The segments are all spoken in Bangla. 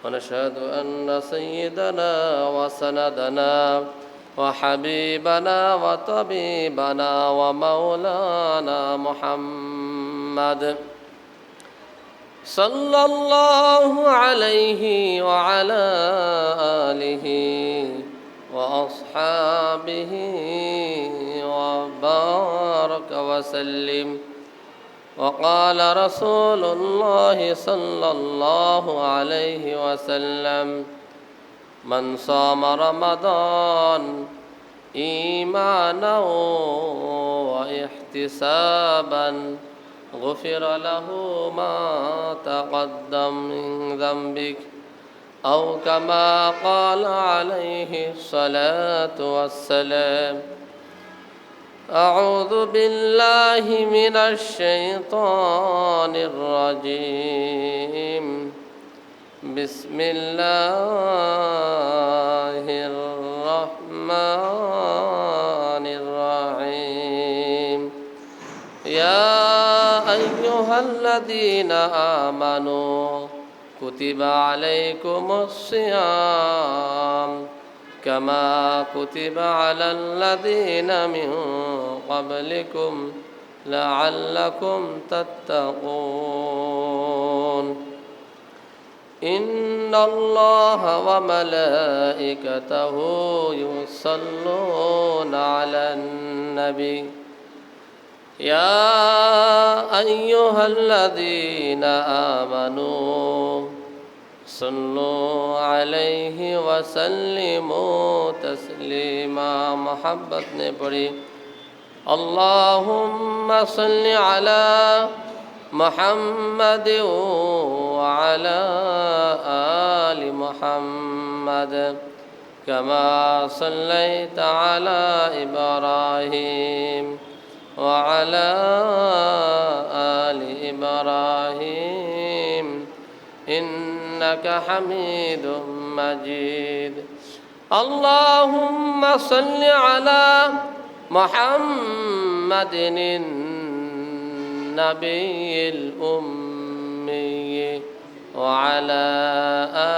ونشهد أن سيدنا وسندنا وحبيبنا وطبيبنا ومولانا محمد صلى الله عليه وعلى آله وأصحابه وبارك وسلم. وقال رسول الله صلى الله عليه وسلم: من صام رمضان إيمانا واحتسابا غفر له ما تقدم من ذنبك، أو كما قال عليه الصلاة والسلام. أعوذ بالله من الشيطان الرجيم. بسم الله الرحمن الرحيم. يا أيها الذين آمنوا كتب عليكم الصيام كما كتب على الذين من قبلكم لعلكم تتقون. إن الله وملائكته يصلون على النبي يا أيها الذين آمنوا صلوا عليه وسلموا تسليما. محبت نے پڑھی اللهم صل على محمد وعلى آل محمد كما صليت على إبراهيم وعلى آل إبراهيم إنك حميد مجيد. اللهم صل على محمد النبي الأمي وعلى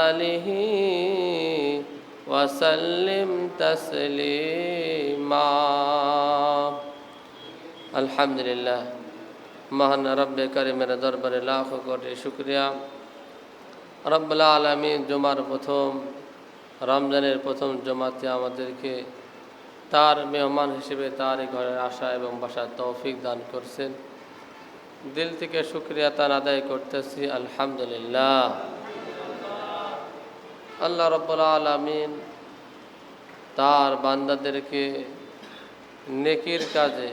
آله وسلم تسليما. আলহামদুলিল্লাহ, মহান রব্বে কারিমের দরবারে লাখ কোটি শুকরিয়া। রব্বুল আলামিন জুমার প্রথম রমজানের প্রথম জুমাতে আমাদেরকে তার মেহমান হিসেবে তার ঘরে আসা এবং বসার তৌফিক দান করছেন। দিল থেকে শুকরিয়া তার আদায় করতেছি আলহামদুলিল্লাহ। আল্লাহ রব্বুল আলামিন তার বান্দাদেরকে নেকির কাজে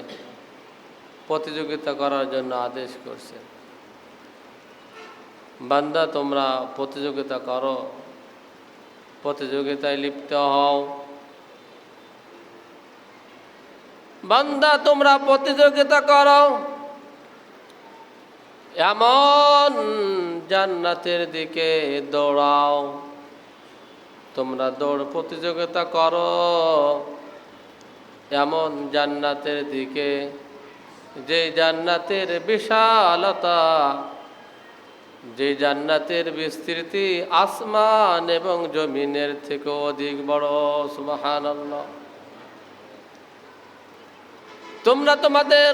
প্রতিযোগিতা করার জন্য আদেশ করছেন। বান্দা তোমরা প্রতিযোগিতা করো, প্রতিযোগিতায় লিপ্ত হও। বান্দা তোমরা প্রতিযোগিতা করো, এমন জান্নাতের দিকে দৌড়াও। তোমরা দৌড় প্রতিযোগিতা করো এমন জান্নাতের দিকে যে জান্নাতের বিশালতা, যে জান্নাতের বিস্তৃতি আসমান এবং জমিনের থেকে অধিক বড়। সুবহানাল্লাহ। তোমরা তোমাদের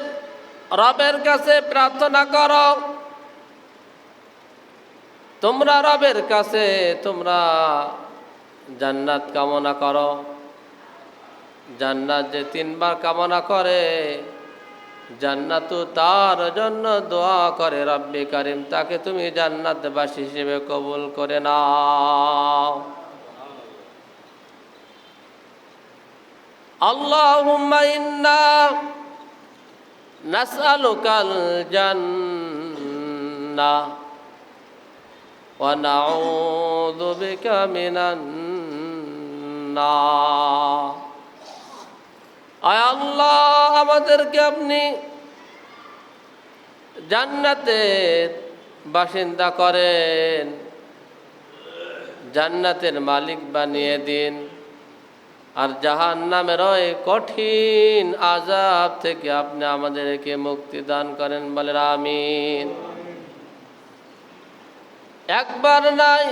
রবের কাছে প্রার্থনা করো, তোমরা রবের কাছে তোমরা জান্নাত কামনা করো। জান্নাত যে তিনবার কামনা করে, জান্নাতও তার জন্য দোয়া করে, রব্বে কারিম তাকে তুমি জান্নাতবাসী হিসেবে কবুল করে নাও। আল্লাহুম্মা ইন্না নাসআলুকাল জান্নাহ ওয়া নাউযু বিকা মিনান নার। আয় আল্লাহ, আমাদেরকে আপনি জান্নাতের বাসিন্দা করেন, জান্নাতের মালিক বানিয়ে দিন, আর জাহান্নামের ওই কঠিন আযাব থেকে আপনি আমাদেরকে মুক্তি দান করেন। বলেন আমিন। একবার নাই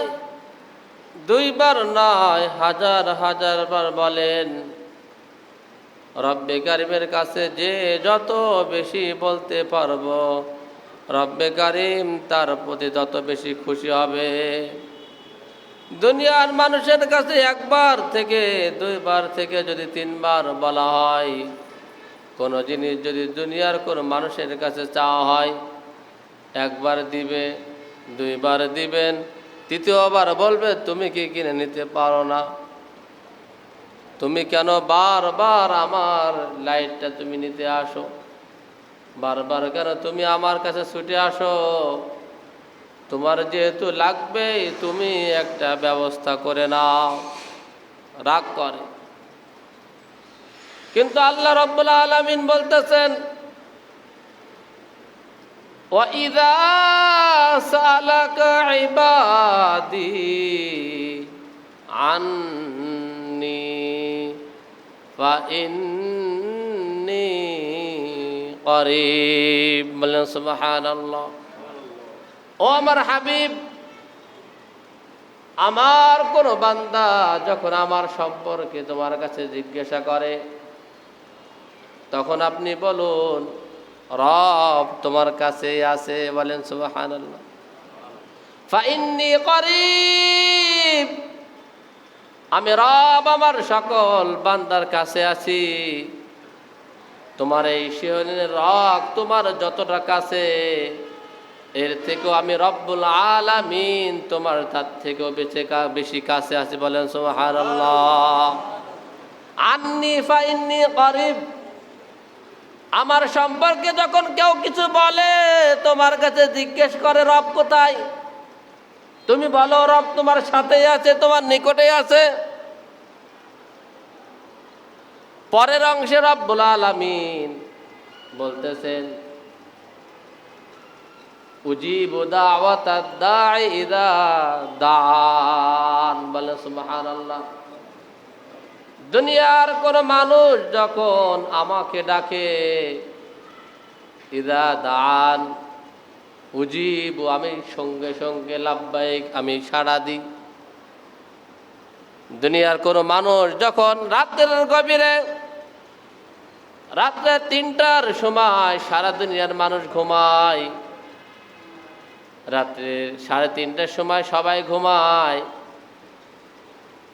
দুইবার নয়, হাজার হাজার বার বলেন। রব্বে কারিমের কাছে যে যত বেশি বলতে পারবো, রব্বে কারিম তার প্রতি তত বেশি খুশি হবে। দুনিয়ার মানুষের কাছে একবার থেকে, দুইবার থেকে যদি তিনবার বলা হয়, কোনো জিনিস যদি দুনিয়ার কোনো মানুষের কাছে চাওয়া হয়, একবার দিবে, দুইবার দিবেন, তৃতীয়বার বলবে তুমি কি কিনে নিতে পারো না? তুমি কেন বারবার আমার লাইটটা তুমি নিতে আসো? বারবার কেন তুমি আমার কাছে ছুটে আসো? তোমার যেহেতু লাগবে, তুমি একটা ব্যবস্থা করে নাও। রাগ করে। কিন্তু আল্লাহ রাব্বুল আলামিন বলতেছেন, وَإِذَا سَأَلَكَ عِبَادِي عَنِّي فَإِنِّي قَرِيب। বলেন সুবহানাল্লাহ। ও আমার হাবিব, আমার কোন বান্দা যখন আমার সম্পর্কে তোমার কাছে জিজ্ঞাসা করে, তখন আপনি বলুন রব তোমার কাছে আছে। বলেন সুবহানাল্লাহ। ফাইন্নী করিব, আমি রব আমার সকল বান্দার কাছে আছি। তোমার এই শিহরণের রগ তোমার যতটা কাছে, এর থেকেও আমি রব্বুল আলামিন তোমার তার থেকেও বেশি কাছে আছি। বলেন সুবহানাল্লাহ। আন্নী ফাইন্নী করিব, আমার সম্পর্কে যখন কেউ কিছু বলে, তোমার কাছে জিজ্ঞেস করে রব কোথায়, তুমি বলো রব তোমার সাথেই আছে, তোমার নিকটেই আছে। পরের অংশে রব্বুল আলামিন বলতেছেন, উজিবু দাওয়াতাদ দাঈ ইযা দাআন। বলেন সুবহানাল্লাহ। দুনিয়ার কোন মানুষ যখন আমাকে ডাকে, ইযা দাআন উজিবু, আমি সঙ্গে সঙ্গে লাব্বাইক, আমি সাড়া দিই। দুনিয়ার কোন মানুষ যখন রাতের গভীরে, রাত্রে ৩টার সময় সারা দুনিয়ার মানুষ ঘুমায়, রাত্রে ৩:৩০টার সময় সবাই ঘুমায়,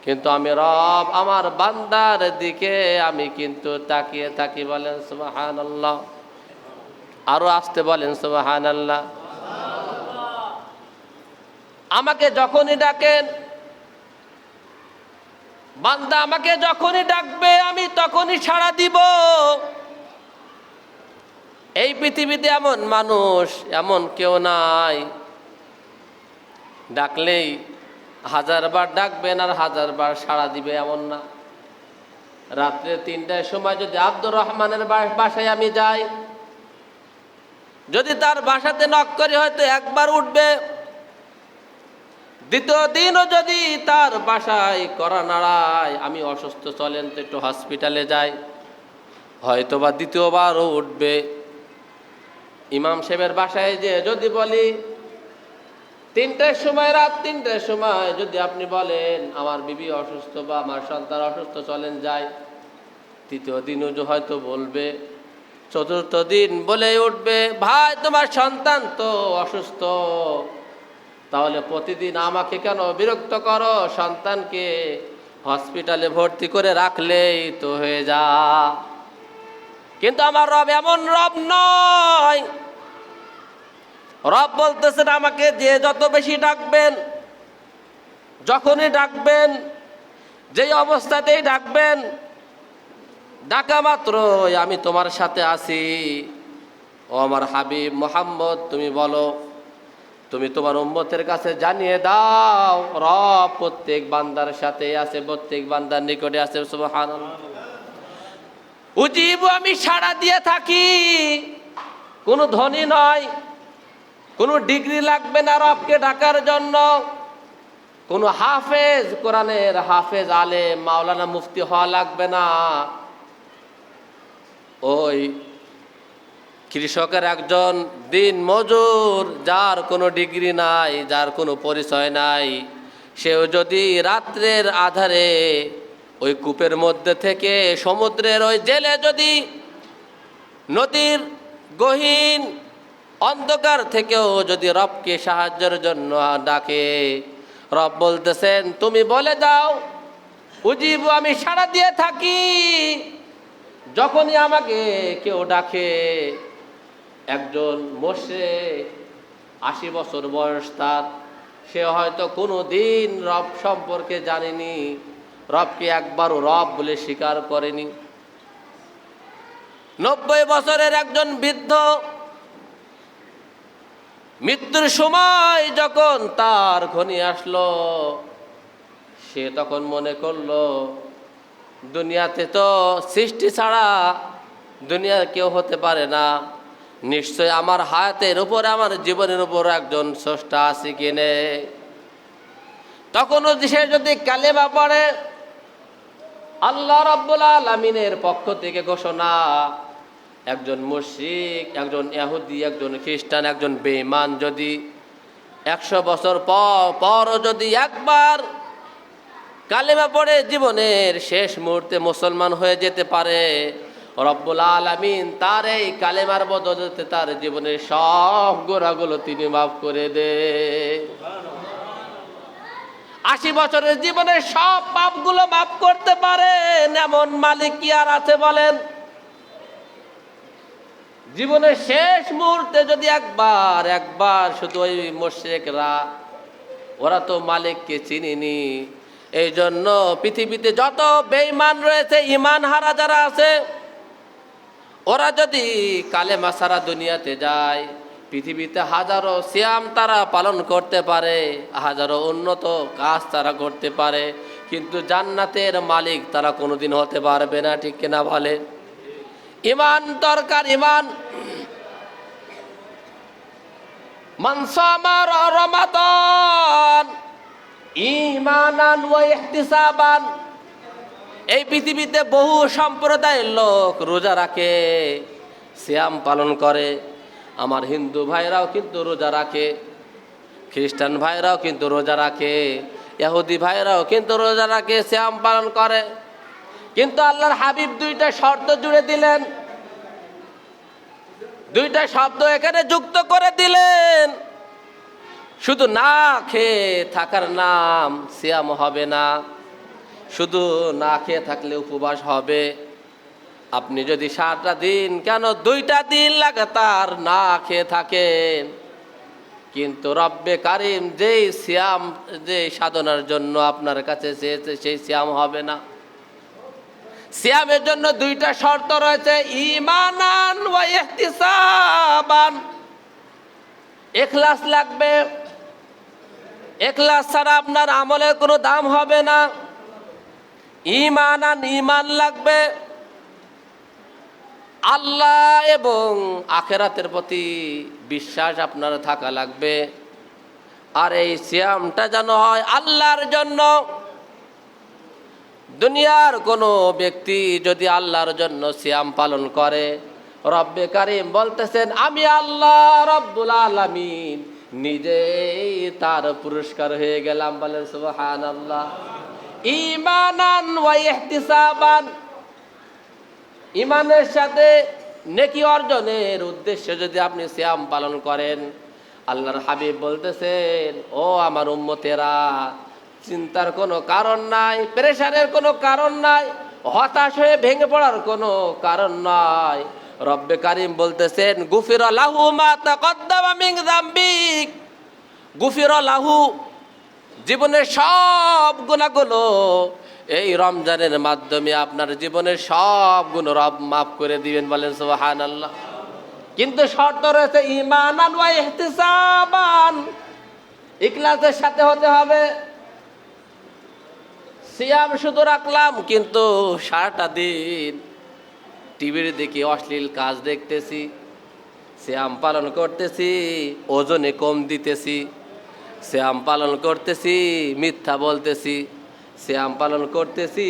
কিন্তু আমি রব আমার বান্দার দিকে আমি কিন্তু তাকিয়ে থাকি। বলেন সুবহানাল্লাহ। আরো আসতে বলেন সুবহানাল্লাহ। আমাকে যখনই ডাকেন, বান্দা আমাকে যখনই ডাকবে আমি তখনই সাড়া দিব। এই পৃথিবীতে এমন মানুষ, এমন কেউ নাই ডাকলেই 1000 বার ডাকবেন আর 1000 বার সাড়া দিবে, এমন না। রাত্রে ৩টার সময় যদি আব্দুর রহমানের বাসায় আমি যাই, যদি তার বাসাতে নক করি, হয়তো একবার উঠবে। দ্বিতীয় দিনও যদি তার বাসায় করা নাড়ায়, আমি অসুস্থ, চলেন তো একটু হসপিটালে যাই, হয়তো বা দ্বিতীয়বারও উঠবে। ইমাম সাহেবের বাসায় যে যদি বলি ৩টার সময়, রাত ৩টার সময় যদি আপনি বলেন আমার বিবি অসুস্থ বা আমার সন্তান অসুস্থ, চলেন যাই, তৃতীয় দিনও হয়তো বলবে, চতুর্থ দিন বলে উঠবে ভাই তোমার সন্তান তো অসুস্থ, তাহলে প্রতিদিন আমাকে কেন বিরক্ত করো? সন্তানকে হসপিটালে ভর্তি করে রাখলেই তো হয়ে যা। কিন্তু আমার রব এমন রব নয়। রব বলতেছেন আমাকে যে যত বেশি ডাকবেন, যখনই ডাকবেন, যেই অবস্থাতেই ডাকবেন, ডাকা মাত্রই আমি তোমার সাথে আছি। ও আমার হাবিব মুহাম্মদ, তুমি বলো, তুমি তোমার উম্মতের কাছে জানিয়ে দাও রব প্রত্যেক বান্দার সাথে আছে, প্রত্যেক বান্দার নিকটে আছে। সুবহানাল্লাহ। উজিবু, আমি সাড়া দিয়ে থাকি। কোনো ধনী নয়, কোনো ডিগ্রি লাগবে না রবকে ডাকার জন্য, কোনো হাফেজ, কোরআনের হাফেজ, আলেম, মাওলানা, মুফতি হওয়া লাগবে না। ওই কৃষকের একজন দিন মজুর, যার কোনো ডিগ্রি নাই, যার কোনো পরিচয় নাই, সেও যদি রাত্রের আধারে ওই কূপের মধ্যে থেকে সমুদ্রের ওই জেলে যদি নদীর গহীন অন্ধকার থেকেও যদি রবকে সাহায্যের জন্য ডাকে, রব বলতেছেন তুমি বলে দাও উজিব, আমি সাড়া দিয়ে থাকি যখনই আমাকে কেউ ডাকে। একজন মুশরিক ৮০ বছর বয়স তার, সে হয়তো কোনো দিন রব সম্পর্কে জানেনি, রবকে একবারও রব বলে স্বীকার করেনি। ৯০ বছরের একজন বৃদ্ধ মৃত্যুর সময় যখন তার ঘনিয়ে আসলো, সে তখন মনে করলো দুনিয়াতে তো সৃষ্টি ছাড়া দুনিয়ার কেউ হতে পারে না, নিশ্চয় আমার হায়াতের উপরে, আমার জীবনের উপর একজন স্রষ্টা আছে কিনে। তখন সে যদি কালেমা পড়ে, আল্লাহ রাব্বুল আলামিনের পক্ষ থেকে ঘোষণা, একজন মুশরিক, একজন ইহুদি, একজন খ্রিস্টান, একজন বেঈমান যদি ১০০ বছর পরও যদি একবার কালেমা পড়ে জীবনের শেষ মুহূর্তে মুসলমান হয়ে যেতে পারে, রব্বুল আলামিন তার এই কালেমার বদৌলতে তার জীবনের সব গুনাহগুলো তিনি মাফ করে দেন। ৮০ বছরের জীবনের সব পাপগুলো মাফ করতে পারেন এমন মালিক কি আর আছে বলেন? জীবনের শেষ মুহূর্তে যদি একবার শুধু ওই মুশরিকরা, ওরা তো মালিককে চিনিনি, এই জন্য পৃথিবীতে যত বেঈমান রয়েছে, ঈমান হারা যারা আছে, ওরা যদি কালেমা ছাড়া দুনিয়াতে যায়, পৃথিবীতে হাজারো সিয়াম তারা পালন করতে পারে, হাজারো উন্নত কাজ তারা করতে পারে, কিন্তু জান্নাতের মালিক তারা কোনোদিন হতে পারবে না। ঠিক কিনা বলে? ঈমান দরকার, ঈমান। মান সামা রমাদান ঈমানান ওয়া ইহতিসাবান। এই পৃথিবীতে বহু সম্প্রদায়ের লোক রোজা রাখে, সিয়াম পালন করে। আমার হিন্দু ভাইরাও কিন্তু রোজা রাখে, খ্রিস্টান ভাইরাও কিন্তু রোজা রাখে, ইহুদি ভাইরাও কিন্তু রোজা রাখে, সিয়াম পালন করে। কিন্তু আল্লাহর হাবিব দুইটা শর্ত জুড়ে দিলেন, দুইটা শব্দ এখানে যুক্ত করে দিলেন। শুধু না খেয়ে থাকার নাম সিয়াম হবে না, শুধু না খেয়ে থাকলে উপবাস হবে। আপনি যদি 7টা দিন কেন 2টা দিন লাগাতার না খেয়ে থাকেন, কিন্তু রব্বে কারিম যেই সিয়াম, যে সাধনার জন্য আপনার কাছে চেয়েছে, সেই সিয়াম হবে না। সিয়ামের জন্য 2টা শর্ত রয়েছে, ঈমানান ওয়া ইহতিসাবান। ইখলাস লাগবে, ইখলাস ছাড়া আপনার আমলের কোনো দাম হবে না। ঈমানান, ঈমান লাগবে, আল্লাহ এবং আখিরাতের প্রতি বিশ্বাস আপনার থাকা লাগবে। আর এই সিয়ামটা যেন হয় আল্লাহর জন্য। দুনিয়ার কোনো ব্যক্তি যদি আল্লাহর জন্য সিয়াম পালন করে, রব্বে কারিম বলতেছেন আমি আল্লাহ রব্বুল আলামিন নিজেই তার পুরস্কার হয়ে গেলাম। বলেন সুবহানাল্লাহ। ঈমানান ওয়া ইহতিসাবান, ঈমানের সাথে নেকি অর্জনের উদ্দেশ্যে যদি আপনি সিয়াম পালন করেন, আল্লাহর হাবিব বলতেছেন ও আমার উম্মতেরা, চিন্তার কোনো কারণ নাই, প্রেশারের কোনো কারণ নাই, হতাশ হয়ে ভেঙে পড়ার কোনো কারণ নাই। রব্বে কারিম বলতেছেন গুফিরা লাহু মা তাকদ্দামা মিন যামবিক। গুফিরা লাহু, জীবনের সব গুনাহগুলো এই রমজানের মাধ্যমে আপনার জীবনের সব গুনাহ রব মাফ করে দিবেন। বলেন সুবহানাল্লাহ। কিন্তু শর্ত রয়েছে ঈমানান ওয়া ইহতিসাবান, ইখলাসের সাথে হতে হবে। সিয়াম শুধু রাখলাম, কিন্তু 7টা দিন টিভির দিকে অশ্লীল কাজ দেখতেছি, সিয়াম পালন করতেছি, ওজনে কম দিতেছি, সিয়াম পালন করতেছি, মিথ্যা বলতেছি, সিয়াম পালন করতেছি,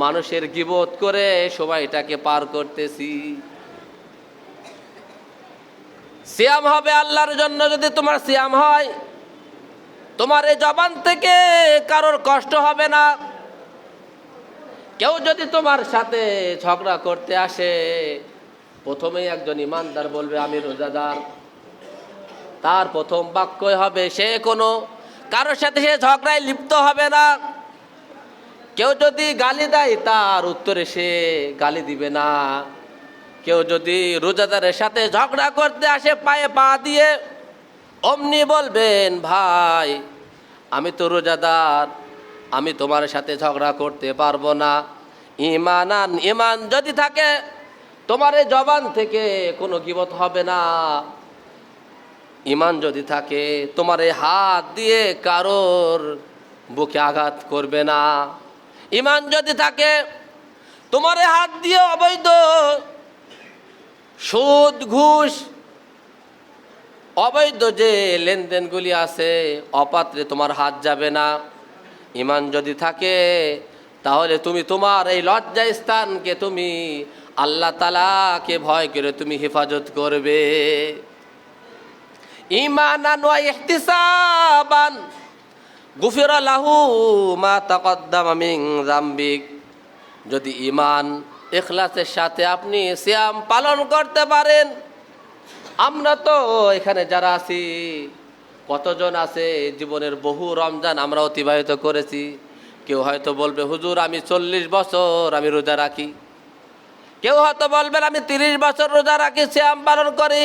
মানুষের গীবত করে সময়টাকে পার করতেছি। সিয়াম হবে আল্লাহর জন্য। যদি তোমার সিয়াম হয়, তোমার এই জবান থেকে কারোর কষ্ট হবে না। কেউ যদি তোমার সাথে ঝগড়া করতে আসে, প্রথমেই একজন ইমানদার বলবে আমি রোজাদার। তার প্রথম বাক্যই হবে, সে কোনো কারোর সাথে সে ঝগড়ায় লিপ্ত হবে না। কেউ যদি গালি দেয়, তার উত্তরে সে গালি দিবে না। কেউ যদি রোজাদারের সাথে ঝগড়া করতে আসে পায়ে পা দিয়ে, অমনি বলবেন ভাই আমি তো রোজাদার, আমি তোমার সাথে ঝগড়া করতে পারবো না। ইমান যদি থাকে, তোমার এই জবান থেকে কোনো গীবত হবে না। ইমান যদি থাকে, তোমার এই হাত দিয়ে কারোর বুকে আঘাত করবে না। ইমান যদি থাকে, তোমার এই হাত দিয়ে অবৈধ সুদ ঘুষ অবৈধ যে লেনদেনগুলি আছে, অপাত্রে তোমার হাত যাবে না। ইমান যদি থাকে, তাহলে তুমি তোমার এই লজ্জা স্থানকে তুমি আল্লাহ তাআলাকে ভয় করে তুমি হেফাজত করবে। ঈমানান ওয়া ইহতিসাবান গুফিরা লাহু মা তাকদ্দামা মিন যামবিক। যদি ঈমান ইখলাসের সাথে আপনি সিয়াম পালন করতে পারেন, আমরা তো এখানে যারা আছি, কতজন আছে জীবনের বহু রমজান আমরা অতিবাহিত করেছি। কেউ হয়তো বলবে হুজুর আমি 40 বছর আমি রোজা রাখি। কেউ হয়তো বলবেন আমি 30 বছর রোজা রাখি, সিয়াম পালন করি।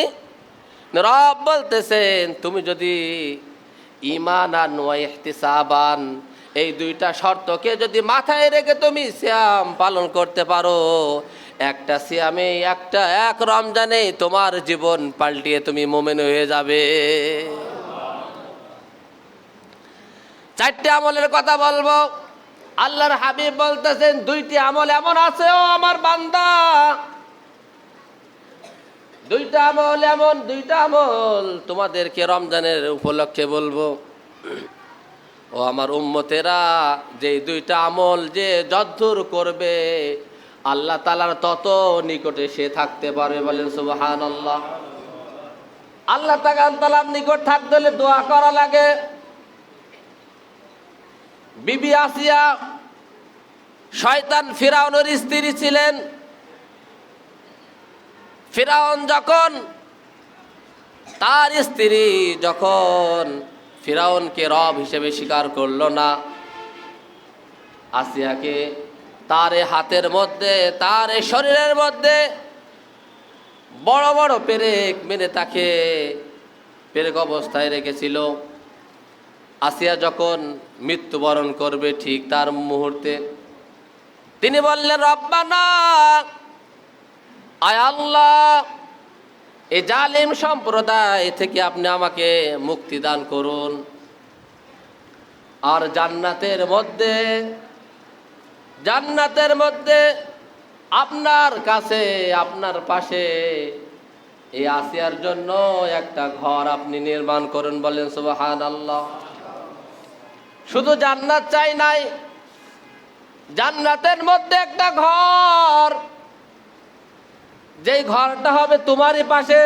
রব বলতেছেন তুমি যদি ঈমানান ওয়া ইহতিসাবান এই দুইটা শর্তকে যদি মাথায় রেখে তুমি সিয়াম পালন করতে পারো, একটা সিয়ামে এক রমজানে তোমার জীবন পাল্টিয়ে তুমি মুমিন হয়ে যাবে। 4টি আমলের কথা বলবো। আল্লাহর হাবিব বলতেছেন 2টি আমল এমন আছে ও আমার বান্দা, 2টা আমল তোমাদেরকে রমজানের উপলক্ষে বলবো। ও আমার উম্মতেরা, যে 2টা আমল যে যদ্দূর করবে আল্লাহ তাআলার তত নিকটে সে থাকতে পারবে। বলেন সুবহানাল্লাহ। আল্লাহ তাআলার নিকট থাকতে হলে দোয়া করা লাগে। বিবি আসিয়া শয়তান ফিরাউনের স্ত্রী ছিলেন। ফিরাউন যখন তার স্ত্রী ফিরাউনকে রব হিসেবে স্বীকার করলো না, আসিয়াকে তার হাতের মধ্যে তার শরীরের মধ্যে বড় বড় পেরেক মেরে তাকে পেরেক অবস্থায় রেখেছিল। আসিয়া যখন মৃত্যুবরণ করবে ঠিক তার মুহূর্তে তিনি বললেন রব্বানা, আয় আল্লাহ, এই জালিম সম্প্রদায় থেকে আপনি আমাকে মুক্তি দান করুন। আর জান্নাতের মধ্যে আপনার কাছে আপনার পাশে এই আসিয়ার জন্য একটা ঘর আপনি নির্মাণ করুন। বলেন সুবহানাল্লাহ। শুধু জান্নাত চাই নাই, জান্নাতের মধ্যে একটা ঘর, যেই ঘরটা হবে তোমারই পাশে।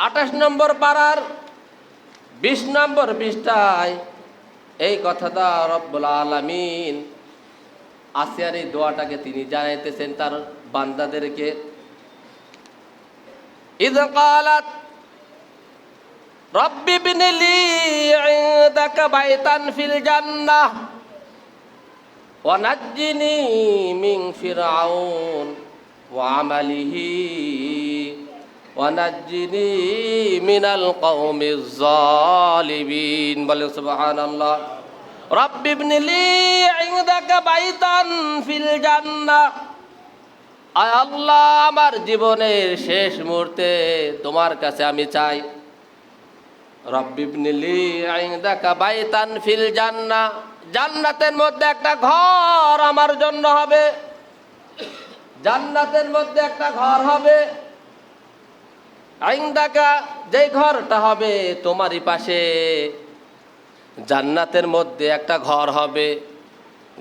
28 নম্বর পারার 20 নম্বর পৃষ্ঠায় এই কথাটা রব্বুল আলামিন আসিয়ার এই দোয়াটাকে তিনি জানাইতেছেন তার বান্দাদেরকে। ইয ক্বালাত রব্বি ইবনিলি ইনদাকা বাইতান ফিল জান্নাহ ওয়া নাজ্জিনি মিন ফিরআউন ওয়া আমালিহি ওয়া নাজ্জিনি মিনাল কওমিজ জালিমিন। বলেন সুবহানাল্লাহ। রব্বি ইবনিলি ইনদাকা বাইতান ফিল জান্নাহ, আয় আল্লাহ, আমার জীবনের শেষ মুহূর্তে তোমার কাছে আমি চাই, রব্বি ইবনিলি ইনদাকা বাইতান ফিল জান্নাহ, জান্নাতের মধ্যে একটা ঘর আমার জন্য হবে, জান্নাতের মধ্যে একটা ঘর হবে। ইনদাকা, যে ঘরটা হবে তোমারই পাশে, জান্নাতের মধ্যে একটা ঘর হবে।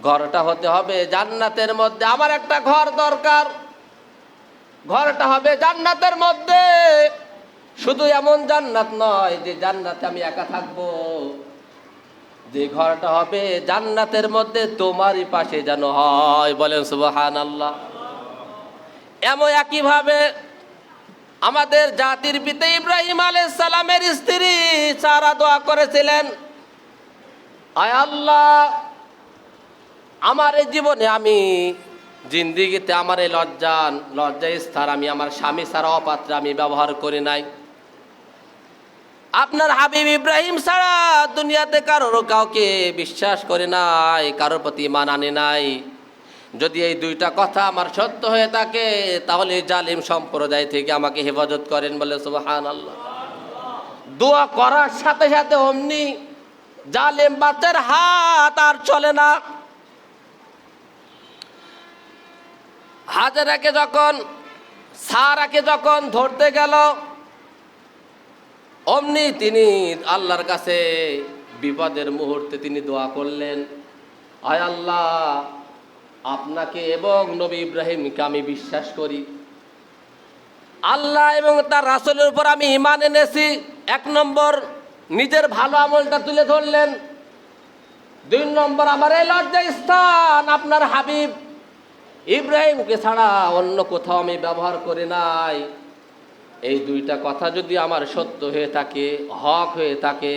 ঘরটা হতে হবে জান্নাতের মধ্যে। আমার একটা ঘর দরকার, ঘরটা হবে জান্নাতের মধ্যে। শুধু এমন জান্নাত নয় যে জান্নাতে আমি একা থাকবো, যে ঘরটা হবে জান্নাতের মধ্যে তোমারই পাশে যেন হয়, বলেন সুবহানাল্লাহ। এমন একইভাবে আমাদের জাতির পিতা ইব্রাহিম আলাইহিস সালামের স্ত্রী সারা দোয়া করেছিলেন, আয় আল্লাহ, আমার এই জীবনে আমি জিন্দিগিতে আমার এই লজ্জাস্থান আমি আমার স্বামী ছাড়া অপাত্রে আমি ব্যবহার করি নাই। আপনার হাবিব ইব্রাহিম ছাড়া দুনিয়াতে কাউকে বিশ্বাস করে নাই, কারোর প্রতি ঈমান আনে নাই। যদি এই দুইটা কথা আমার সত্য হয়ে থাকে তাহলে জালিম সম্প্রদায় থেকে আমাকে হেফাজত করেন, বলে সুবহানাল্লাহ। দোয়া করার সাথে সাথে অমনি জালিম বাচ্চার হাত আর চলে না। হাজেরাকে যখন সারাকে যখন ধরতে গেল, অমনি তিনি আল্লাহর কাছে বিপদের মুহূর্তে তিনি দোয়া করলেন, আয় আল্লাহ, আপনাকে এবং নবী ইব্রাহিমকে আমি বিশ্বাস করি, আল্লাহ এবং তার রাসূলের উপর আমি ঈমান এনেছি। 1 নম্বর নিজের ভালো আমলটা তুলে ধরলেন। 2 নম্বর আমার এই লজ্জা স্থান আপনার হাবিব ইব্রাহিমকে ছাড়া অন্য কোথাও আমি ব্যবহার করি নাই। এই দুইটা কথা যদি আমার সত্য হয়ে থাকে, হক হয়ে থাকে,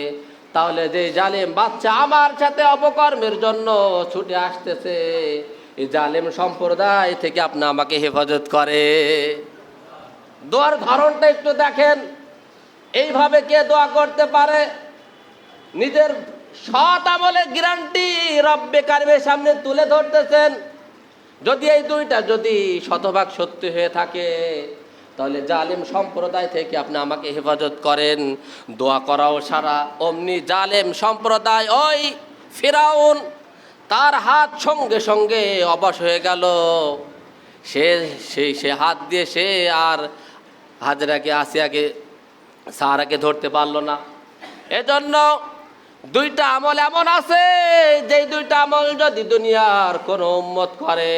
তাহলে যে জালেম বাচ্চা আমার সাথে অপকর্মের জন্য ছুটে আসতেছে, এই জালেম সম্প্রদায় থেকে আপনি আমাকে হেফাজত করে। দোয়ার ধরনটা একটু দেখেন, এইভাবে কে দোয়া করতে পারে? নিজের সৎ আমলের গ্যারান্টি রব্বে কারিমের সামনে তুলে ধরতেছেন। যদি এই দুইটা যদি শতভাগ সত্যি হয়ে থাকে তাহলে জালেম সম্প্রদায় থেকে আপনি আমাকে হেফাজত করেন। দোয়া করাও সারা। অমনি জালেম সম্প্রদায় ওই ফিরাউন তার হাত সঙ্গে সঙ্গে অবশ হয়ে গেল। সে হাত দিয়ে সে আর হাজরাকে আসিয়াকে সারাকে ধরতে পারলো না। এজন্য দুইটা আমল এমন আছে যেই দুইটা আমল যদি দুনিয়ার কোনো উম্মত করে,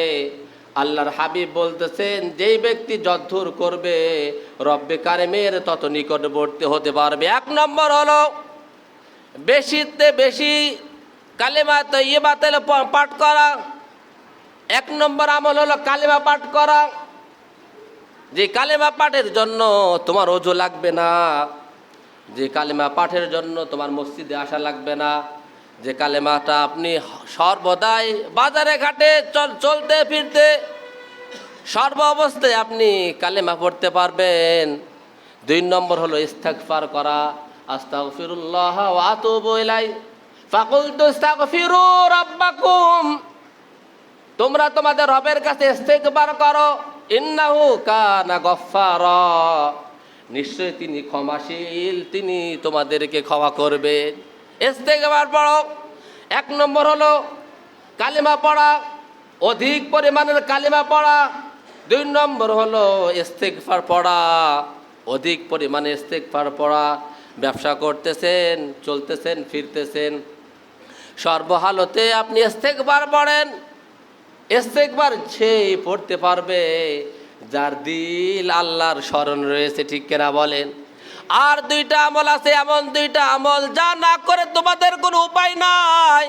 আল্লাহর হাবিব বলতেছেন যেই ব্যক্তি যদ্দূর করবে রব্বে কারিমের তত নিকটবর্তী হতে পারবে। 1 নম্বর হলো বেশিতে বেশি কালেমা তয়্যিবা পাঠ করা। 1 নম্বর আমল হলো কালেমা পাঠ করা। যে কালেমা পাঠের জন্য তোমার ওযু লাগবে না, যে কালেমা পাঠের জন্য তোমার মসজিদে আসা লাগবে না, যে কালেমাটা আপনি সর্বদাই বাজারে ঘাটে চলতে ফিরতে সর্ব অবস্থায় আপনি কালেমা পড়তে পারবেন। 2 নম্বর হলো ইস্তিগফার করা, আস্তাগফিরুল্লাহ ওয়া আতুবু ইলাইহি ফাকুলতু ইস্তাগফিরু রাব্বাকুম, তোমরা তোমাদের রবের কাছে ইস্তিগফার করো, ইন্নাহু কানা গফফারা, নিশ্চয় তিনি ক্ষমাশীল, তিনি তোমাদেরকে ক্ষমা করবেন। ইস্তিগফার পড়ো। 1 নম্বর হলো কালিমা পড়া, অধিক পরিমাণের কালিমা পড়া। 2 নম্বর হলো ইস্তিগফার পড়া, অধিক পরিমাণে ইস্তিগফার পড়া। ব্যবসা করতেছেন, চলতেছেন, ফিরতেছেন, সর্বহালতে আপনি ইস্তিগফার পড়েন। ইস্তিগফার সেই পড়তে পারবে যার দিল আল্লাহর স্মরণ রয়েছে, ঠিক কিনা বলেন? আর 2টা আমল আছে, এমন 2টা আমল যা না করে তোমাদের কোনো উপায় নাই।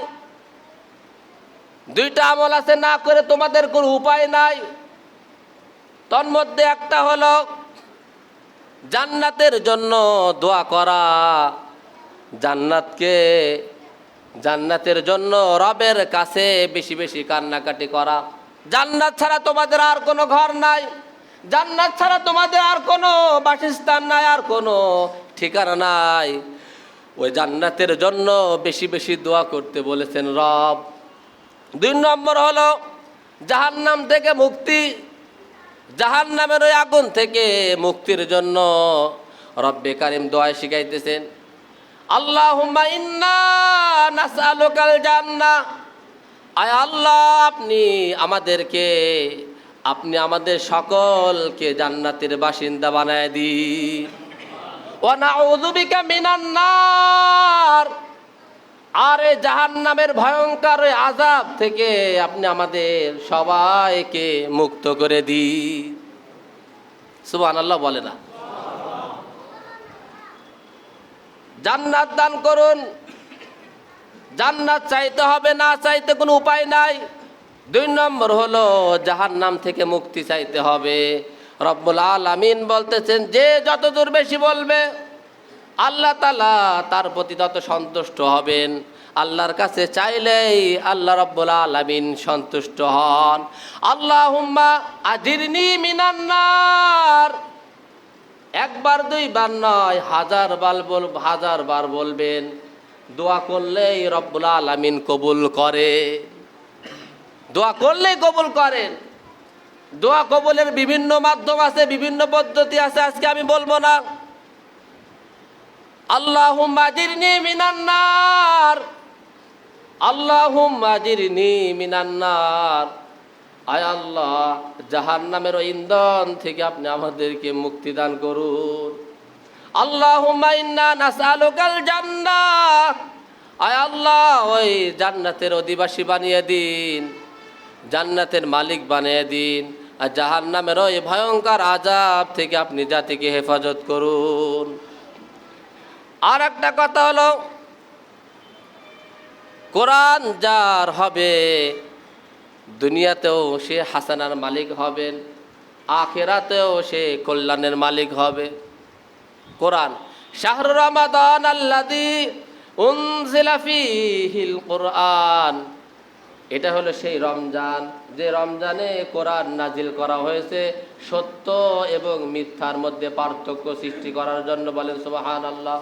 2টা আমল আছে না করে তোমাদের কোনো উপায় নাই। তন্মধ্যে একটা হলো জান্নাতের জন্য দোয়া করা, জান্নাতের জন্য রবের কাছে বেশি বেশি কান্নাকাটি করা। জান্নাত ছাড়া তোমাদের আর কোনো ঘর নাই, জান্নাত ছাড়া তোমাদের আর কোনো বাসস্থান নাই, আর কোনো ঠিকানা নাই। ওই জান্নাতের জন্য বেশি বেশি দোয়া করতে বলেছেন রব। 2 নম্বর হলো জাহান্নাম থেকে মুক্তি, জাহান্নামের ওই আগুন থেকে মুক্তির জন্য রব্বে কারিম দোয়া শিখাইতেছেন, আল্লাহুম্মা ইন্না নাসআলুকাল জান্নাহ, আয় আল্লাহ আপনি আমাদের সকলকে জান্নাতের বাসিন্দা বানায় দিন। ওয়া নাউযু বিকা মিনান নার, আর এই জাহান্নামের ভয়ঙ্কর ওই আযাব থেকে আপনি আমাদের সবাইকে মুক্ত করে দিন। সুবহানাল্লাহ বলে না? জান্নাত দান করুন। জান্নাত চাইতে হবে, না চাইতে কোনো উপায় নাই। 2 নম্বর হলো জাহান্নাম থেকে মুক্তি চাইতে হবে। রব্বুল আলামিন বলতেছেন, যে যতদূর বেশি বলবে আল্লাহ তাআলা তার প্রতি তত সন্তুষ্ট হবেন। আল্লাহর কাছে চাইলেই আল্লাহ রব্বুল আলামিন সন্তুষ্ট হন। আল্লাহুম্মা আজিরনি মিনান নার, একবার 2 বার নয়, 1000 বার বলবেন। দোয়া করলেই রব্বুল আলামিন কবুল করে। দোয়া করলেই কবুল করেন। দোয়া কবুলের বিভিন্ন মাধ্যম আছে, বিভিন্ন পদ্ধতি আছে, আজকে আমি বলবো না। আল্লাহুম্মা আজিরনি মিনান নার, আল্লাহুম্মা আজিরনি মিনান নার। আয় আল্লাহ, জাহান্নামের ওই ইন্ধন থেকে আপনি আমাদেরকে মুক্তি দান করুন। আল্লাহুম্মা ইন্না নাসআলুকাল জান্নাহ, আয় আল্লাহ ওই জান্নাতের অধিবাসী বানিয়ে দিন, জান্নাতের মালিক বানিয়ে দিন। আর জাহান্নামের ওই ভয়ঙ্কর আযাব থেকে আপনি জাতিকে হেফাজত করুন। আর একটা কথা হলো, কোরআন যার হবে দুনিয়াতেও সে হাসানার মালিক হবেন, আখিরাতেও সে কল্যাণের মালিক হবে। কোরআন, শাহরু রমাদান আল্লাযী উনজিলা ফীহিল কুরআন, এটা হলো সেই রমজান, যে রমজানে কোরআন নাজিল করা হয়েছে সত্য এবং মিথ্যার মধ্যে পার্থক্য সৃষ্টি করার জন্য। বলেন সুবহানাল্লাহ।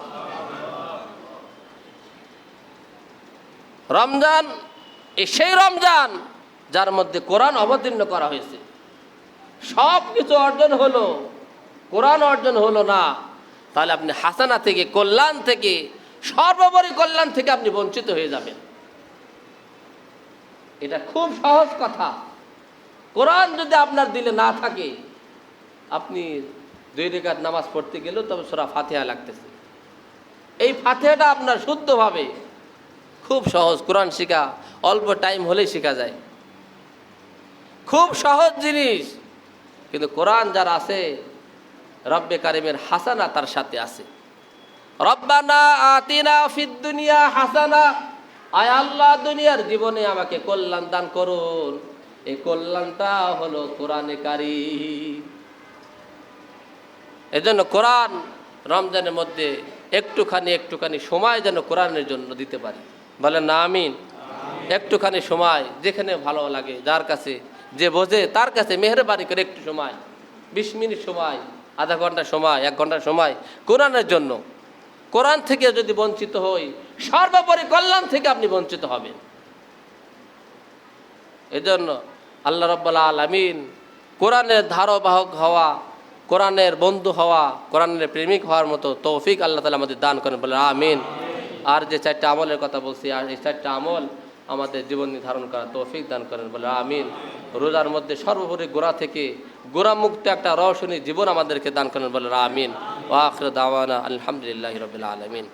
রমজান সেই রমজান যার মধ্যে কোরআন অবতীর্ণ করা হয়েছে। সব কিছু অর্জন হলো, কোরআন অর্জন হলো না, তাহলে আপনি হাসানা থেকে, কল্যাণ থেকে, সর্বোপরি কল্যাণ থেকে আপনি বঞ্চিত হয়ে যাবেন। এটা খুব সহজ কথা। কোরআন যদি আপনার দিলে না থাকে, আপনি 2 রাকাত নামাজ পড়তে গেলেও তবে সূরা ফাতিহা লাগতেছে। এই ফাতিহাটা আপনার শুদ্ধভাবে, খুব সহজ। কোরআন শেখা অল্প টাইম হলেই শেখা যায়, খুব সহজ জিনিস। কিন্তু কোরআন যার আছে, রব্বে কারিমের হাসানা তার সাথে আছে। রব্বানা আতিনা ফিদ দুনিয়া হাসানা, আয় আল্লাহ দুনিয়ার জীবনে আমাকে কল্যাণ দান করুন। এই কল্যাণটা হলো কোরআনে কারীম। এজন্য কোরআন রমজানের মধ্যে একটুখানি সময় যেন কোরআনের জন্য দিতে পারি। বলেন না আমিন। একটুখানি সময়, যেখানে ভালো লাগে, যার কাছে যে বোঝে তার কাছে মেহেরবানি করে একটু সময়, 20 মিনিট সময়, আধা ঘন্টা সময়, 1 ঘন্টা সময় কোরআনের জন্য। কোরআন থেকে যদি বঞ্চিত হই, সর্বোপরি কল্যাণ থেকে আপনি বঞ্চিত হবেন। এজন্য আল্লাহ রাব্বুল আলামিন কোরআনের ধারাবাহক হওয়া, কোরআনের বন্ধু হওয়া, কোরআনের প্রেমিক হওয়ার মতো তৌফিক আল্লাহ তাআলা আমাদের দান করেন, বলে আমিন। আর যে 4টা আমলের কথা বলছি, আর এই 4টা আমল আমাদের জীবন নির্ধারণ করা তৌফিক দান করেন, বলে আমিন। রোজার মধ্যে সর্বোপরি গোরা থেকে গোরামুক্ত একটা রওশনী জীবন আমাদেরকে দান করেন, বলে আমিন। ওয়া আখিরু দাওয়ানা আলহামদুলিল্লাহি রাব্বিল আলামিন।